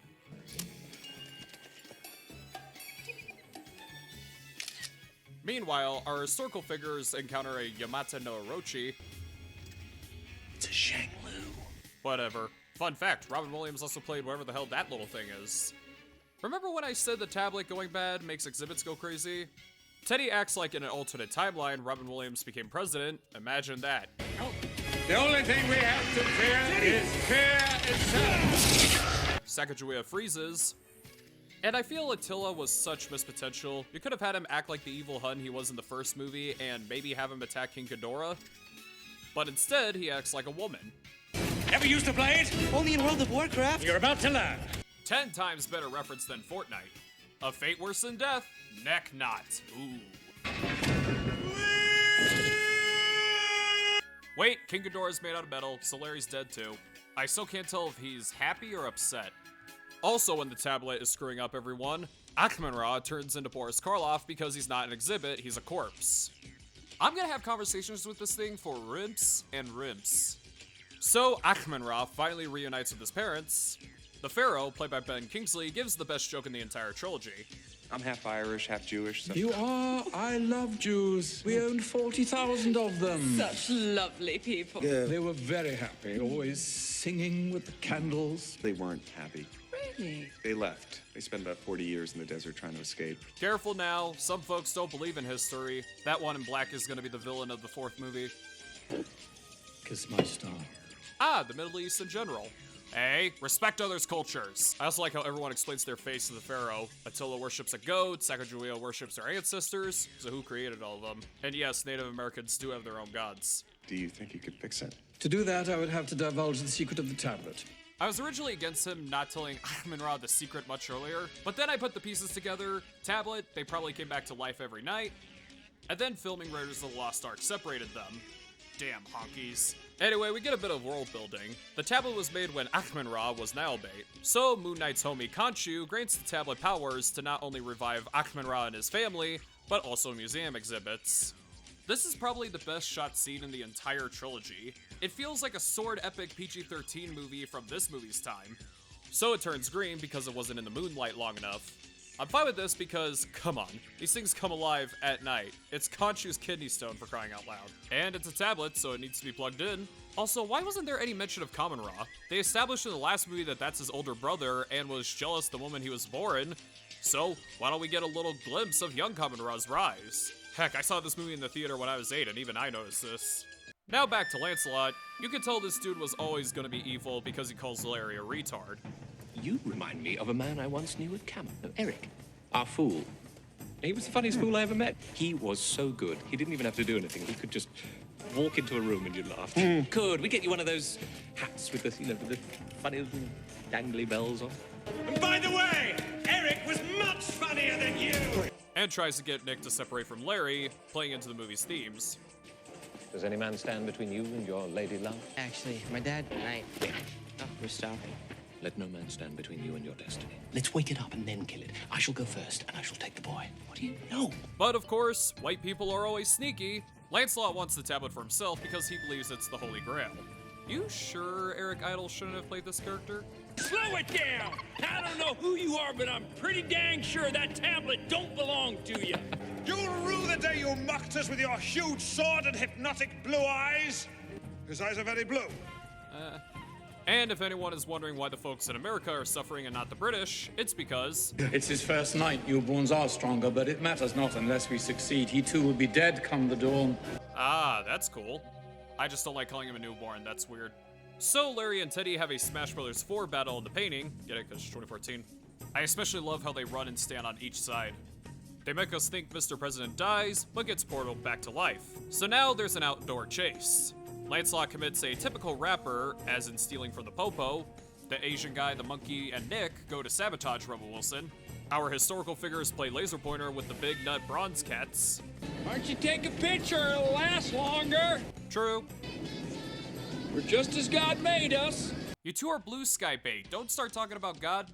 Meanwhile, our historical figures encounter a Yamata no Orochi. It's a Shang Lu. Whatever. Fun fact, Robin Williams also played whatever the hell that little thing is. Remember when I said the tablet going bad makes exhibits go crazy? Teddy acts like in an alternate timeline, Robin Williams became president. Imagine that. The only thing we have to fear is fear itself. Sacagawea freezes. And I feel Attila was such missed potential. You could have had him act like the evil Hun he was in the first movie and maybe have him attack King Ghidorah. But instead, he acts like a woman. Ever used a blade? Only in World of Warcraft. You're about to learn. 10 times better reference than Fortnite. A fate worse than death? Neck knot. Ooh. Wait, King Ghidorah's made out of metal, so Larry's dead too. I still can't tell if he's happy or upset. Also, when the tablet is screwing up everyone, Akhman-Ra turns into Boris Karloff because he's not an exhibit, he's a corpse. I'm gonna have conversations with this thing for rimps and rimps. So, Akhman-Ra finally reunites with his parents. The Pharaoh, played by Ben Kingsley, gives the best joke in the entire trilogy. I'm half Irish, half Jewish. So. You are? I love Jews. We owned 40,000 of them. Such lovely people. Yeah. They were very happy, always singing with the candles. They weren't happy. Really? They left. They spent about 40 years in the desert trying to escape. Careful now, some folks don't believe in history. That one in black is gonna be the villain of the 4th movie. Kiss my star. Ah, the Middle East in general. Hey, respect others' cultures. I also like how everyone explains their face to the Pharaoh. Attila worships a goat, Sacagawea worships their ancestors, so who created all of them? And yes, Native Americans do have their own gods. Do you think you could fix it? To do that, I would have to divulge the secret of the tablet. I was originally against him not telling Akhman-Ra the secret much earlier, but then I put the pieces together. Tablet, they probably came back to life every night. And then filming Raiders of the Lost Ark separated them. Damn honkies. Anyway, we get a bit of world building. The tablet was made when Akhman-Ra was Nilebait. So Moon Knight's homie Khonshu grants the tablet powers to not only revive Akhman-Ra and his family, but also museum exhibits. This is probably the best shot scene in the entire trilogy. It feels like a sword epic PG-13 movie from this movie's time. So it turns green because it wasn't in the moonlight long enough. I'm fine with this because, come on, these things come alive at night. It's Khonshu's kidney stone for crying out loud. And it's a tablet, so it needs to be plugged in. Also, why wasn't there any mention of Kamen-Ra? They established in the last movie that that's his older brother and was jealous the woman he was born. So, why don't we get a little glimpse of young Kamen-Ra's rise? Heck, I saw this movie in the theater when I was 8 and even I noticed this. Now back to Lancelot. You can tell this dude was always gonna be evil because he calls Larry a retard. You remind me of a man I once knew at Cameron. No, Eric, our fool. He was the funniest fool I ever met. He was so good. He didn't even have to do anything. He could just walk into a room and you'd laugh. Could we get you one of those hats with the, the funny little dangly bells on? And by the way, Eric was much funnier than you! And tries to get Nick to separate from Larry, playing into the movie's themes. Does any man stand between you and your lady love? Actually, my dad and I, we're stopping. Let no man stand between you and your destiny. Let's wake it up and then kill it. I shall go first, and I shall take the boy. What do you know? But of course, white people are always sneaky. Lancelot wants the tablet for himself because he believes it's the Holy Grail. You sure Eric Idle shouldn't have played this character? Slow it down! I don't know who you are, but I'm pretty dang sure that tablet don't belong to you. You'll rue the day you mocked us with your huge sword and hypnotic blue eyes. His eyes are very blue. And if anyone is wondering why the folks in America are suffering and not the British, it's because... It's his first night. Newborns are stronger, but it matters not unless we succeed. He too will be dead come the dawn. Ah, that's cool. I just don't like calling him a newborn, that's weird. So Larry and Teddy have a Smash Bros 4 battle in the painting. Get it, because it's 2014. I especially love how they run and stand on each side. They make us think Mr. President dies, but gets portaled back to life. So now there's an outdoor chase. Lancelot commits a typical rapper, as in stealing from the Popo. The Asian guy, the monkey, and Nick go to sabotage Rebel Wilson. Our historical figures play laser pointer with the big nut bronze cats. Why don't you take a picture? It'll last longer. True. We're just as God made us. You two are blue sky bait. Don't start talking about God.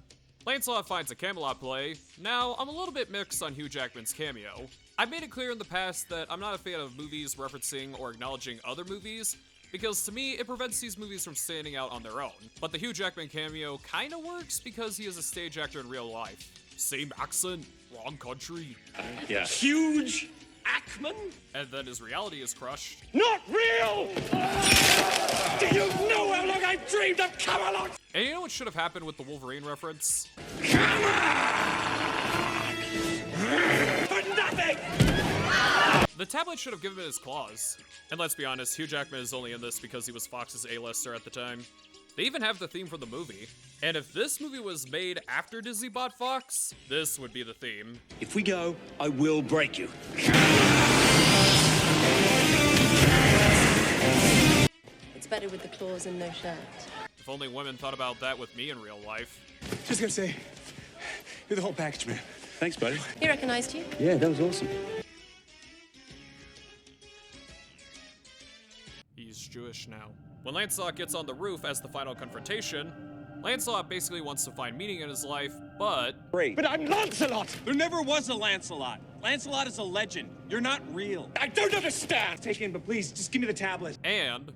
Lancelot finds a Camelot play. Now, I'm a little bit mixed on Hugh Jackman's cameo. I've made it clear in the past that I'm not a fan of movies referencing or acknowledging other movies, because to me, it prevents these movies from standing out on their own. But the Hugh Jackman cameo kinda works because he is a stage actor in real life. Same accent, wrong country. Yeah. Huge Ackman? And then his reality is crushed. Not real! Do you know how long I've dreamed of Camelot? And you know what should have happened with the Wolverine reference? Come on! For nothing! The tablet should have given him his claws. And let's be honest, Hugh Jackman is only in this because he was Fox's A-lister at the time. They even have the theme for the movie. And if this movie was made after Disney bought Fox, this would be the theme. If we go, I will break you. It's better with the claws in their shirt. If only women thought about that with me in real life. Just gonna say, you're the whole package, man. Thanks, buddy. He recognized you? Yeah, that was awesome. He's Jewish now. When Lancelot gets on the roof as the final confrontation, Lancelot basically wants to find meaning in his life, but... But I'm Lancelot! There never was a Lancelot. Lancelot is a legend. You're not real. I don't understand! Take in, but please, just give me the tablet. And...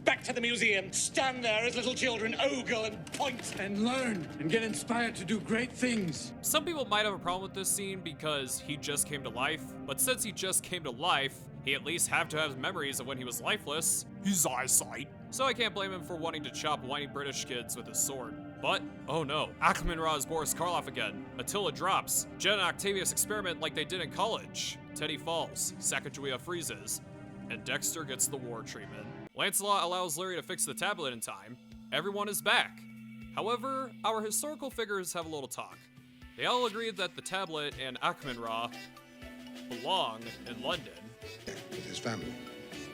Back to the museum. Stand there as little children ogle and point. And learn and get inspired to do great things. Some people might have a problem with this scene because he just came to life, but since he just came to life, he at least have to have memories of when he was lifeless. His eyesight. So I can't blame him for wanting to chop whiny British kids with his sword. But, oh no, Ackman-Ra is Boris Karloff again. Attila drops. Jen and Octavius experiment like they did in college. Teddy falls. Sacagawea freezes. And Dexter gets the war treatment. Lancelot allows Larry to fix the tablet in time. Everyone is back. However, our historical figures have a little talk. They all agree that the tablet and Ackman-Ra belong in London. With his family.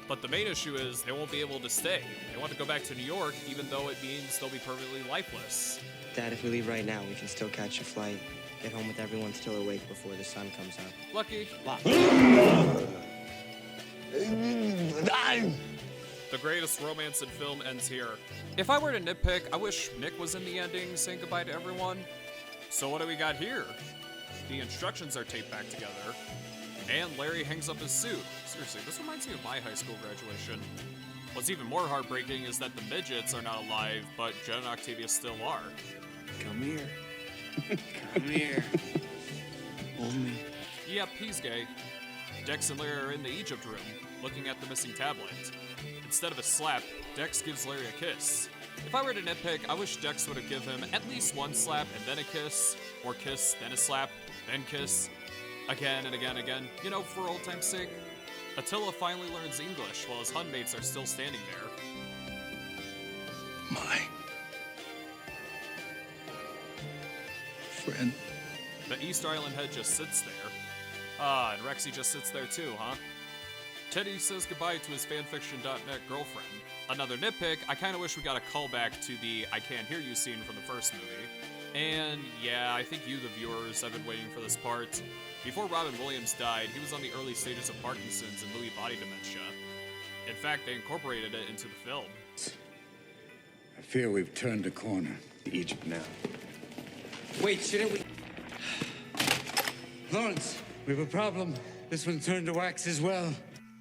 But the main issue is they won't be able to stay. They want to go back to New York, even though it means they'll be permanently lifeless. Dad, if we leave right now, we can still catch a flight. Get home with everyone still awake before the sun comes up. Lucky. The greatest romance in film ends here. If I were to nitpick, I wish Nick was in the ending saying goodbye to everyone. So what do we got here? The instructions are taped back together. And Larry hangs up his suit. Seriously, this reminds me of my high school graduation. What's even more heartbreaking is that the midgets are not alive, but Jen and Octavius still are. Come here. Come here. Hold me. Yep, he's gay. Dex and Larry are in the Egypt room, looking at the missing tablet. Instead of a slap, Dex gives Larry a kiss. If I were to nitpick, I wish Dex would have given him at least one slap and then a kiss, or kiss, then a slap, then kiss. Again and again and again, you know, for old time's sake. Attila finally learns English while his Hun mates are still standing there. My friend. The East Island head just sits there. Ah, and Rexy just sits there too, huh? Teddy says goodbye to his fanfiction.net girlfriend. Another nitpick, I kinda wish we got a callback to the I can't hear you scene from the first movie. And yeah, I think you, the viewers, have been waiting for this part. Before Robin Williams died, he was on the early stages of Parkinson's and Lewy body dementia. In fact, they incorporated it into the film. I fear we've turned a corner. Egypt now. Wait, shouldn't we? Lawrence, we have a problem. This one turned to wax as well.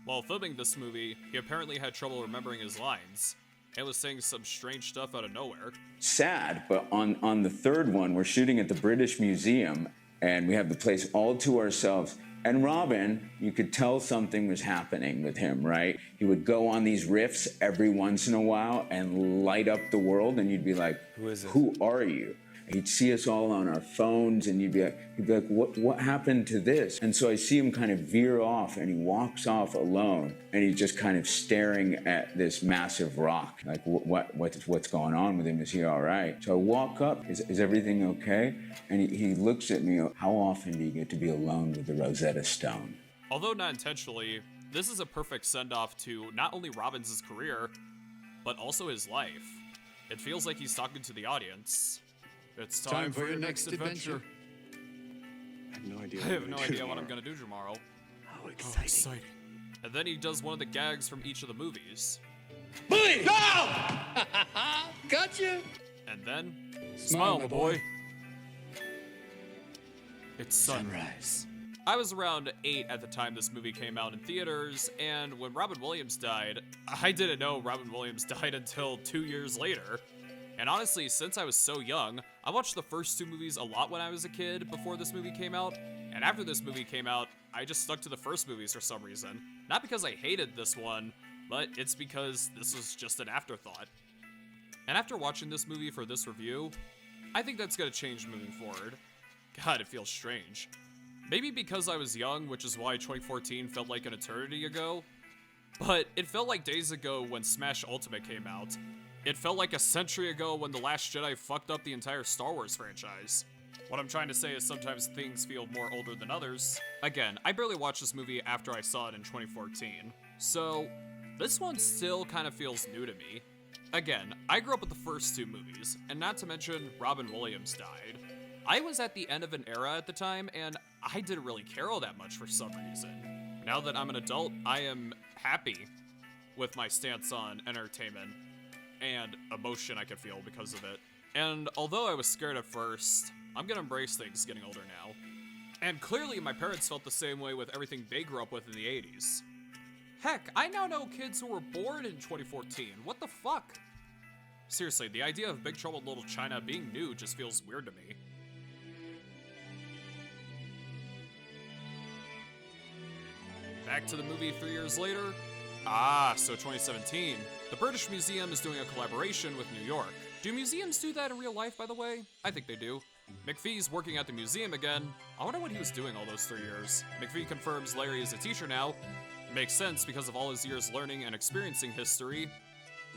While filming this movie, he apparently had trouble remembering his lines, and was saying some strange stuff out of nowhere. Sad, but on the third one, we're shooting at the British Museum, and we have the place all to ourselves. And Robin, you could tell something was happening with him, right? He would go on these riffs every once in a while and light up the world, and you'd be like, Who is it? Who are you? He'd see us all on our phones, and he'd be like, what happened to this? And so I see him kind of veer off, and he walks off alone, and he's just kind of staring at this massive rock. Like, what's going on with him? Is he all right? So I walk up, is everything okay? And he looks at me, how often do you get to be alone with the Rosetta Stone? Although not intentionally, this is a perfect send-off to not only Robin's career, but also his life. It feels like he's talking to the audience. It's time for your next adventure. I have no idea. I have no idea what I'm gonna do tomorrow. How exciting. And then he does one of the gags from each of the movies. Bully! No! Gotcha! And then, smile, my boy. It's sunrise. I was around 8 at the time this movie came out in theaters, and when Robin Williams died, I didn't know Robin Williams died until 2 years later. And honestly, since I was so young, I watched the first 2 movies a lot when I was a kid before this movie came out, and after this movie came out, I just stuck to the first movies for some reason. Not because I hated this one, but it's because this was just an afterthought. And after watching this movie for this review, I think that's gonna change moving forward. God, it feels strange. Maybe because I was young, which is why 2014 felt like an eternity ago, but it felt like days ago when Smash Ultimate came out. It felt like a century ago when The Last Jedi fucked up the entire Star Wars franchise. What I'm trying to say is sometimes things feel more older than others. Again, I barely watched this movie after I saw it in 2014, so this one still kind of feels new to me. Again, I grew up with the first two movies, and not to mention Robin Williams died. I was at the end of an era at the time, and I didn't really care all that much for some reason. Now that I'm an adult, I am happy with my stance on entertainment and emotion I could feel because of it. And although I was scared at first, I'm gonna embrace things getting older now. And clearly my parents felt the same way with everything they grew up with in the 80s. Heck, I now know kids who were born in 2014. What the fuck? Seriously, the idea of Big Trouble in Little China being new just feels weird to me. Back to the movie 3 years later. So 2017. The British Museum is doing a collaboration with New York. Do museums do that in real life, by the way? I think they do. McPhee's working at the museum again. I wonder what he was doing all those 3 years. McPhee confirms Larry is a teacher now. It makes sense because of all his years learning and experiencing history.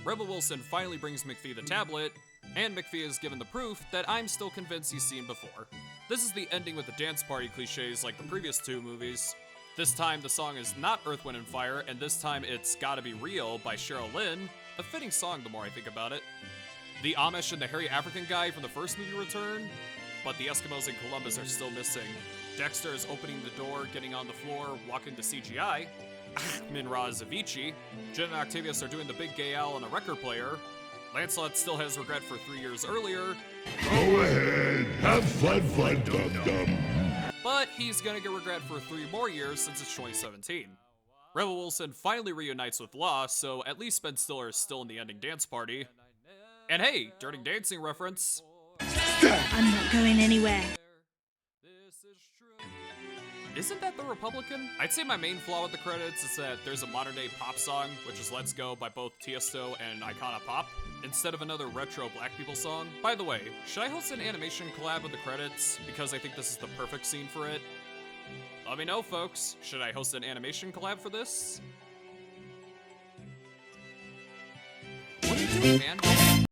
Rebel Wilson finally brings McPhee the tablet, and McPhee is given the proof that I'm still convinced he's seen before. This is the ending with the dance party cliches like the previous two movies. This time the song is not Earth, Wind & Fire, and this time it's Gotta Be Real by Cheryl Lynn. A fitting song the more I think about it. The Amish and the hairy African guy from the first movie return, but the Eskimos in Columbus are still missing. Dexter is opening the door, getting on the floor, walking to CGI. Minra is Avicii. Jen and Octavius are doing the big gay owl on a record player. Lancelot still has regret for 3 years earlier. Go ahead, have fun, dum-dum. But he's gonna get regret for 3 more years since it's 2017. Rebel Wilson finally reunites with Law, so at least Ben Stiller is still in the ending dance party. And hey, Dirty Dancing reference. I'm not going anywhere. Isn't that The Republican? I'd say my main flaw with the credits is that there's a modern day pop song, which is Let's Go by both Tiesto and Icona Pop, instead of another retro Black People song. By the way, should I host an animation collab with the credits? Because I think this is the perfect scene for it. Let me know, folks. Should I host an animation collab for this? What are you doing, man?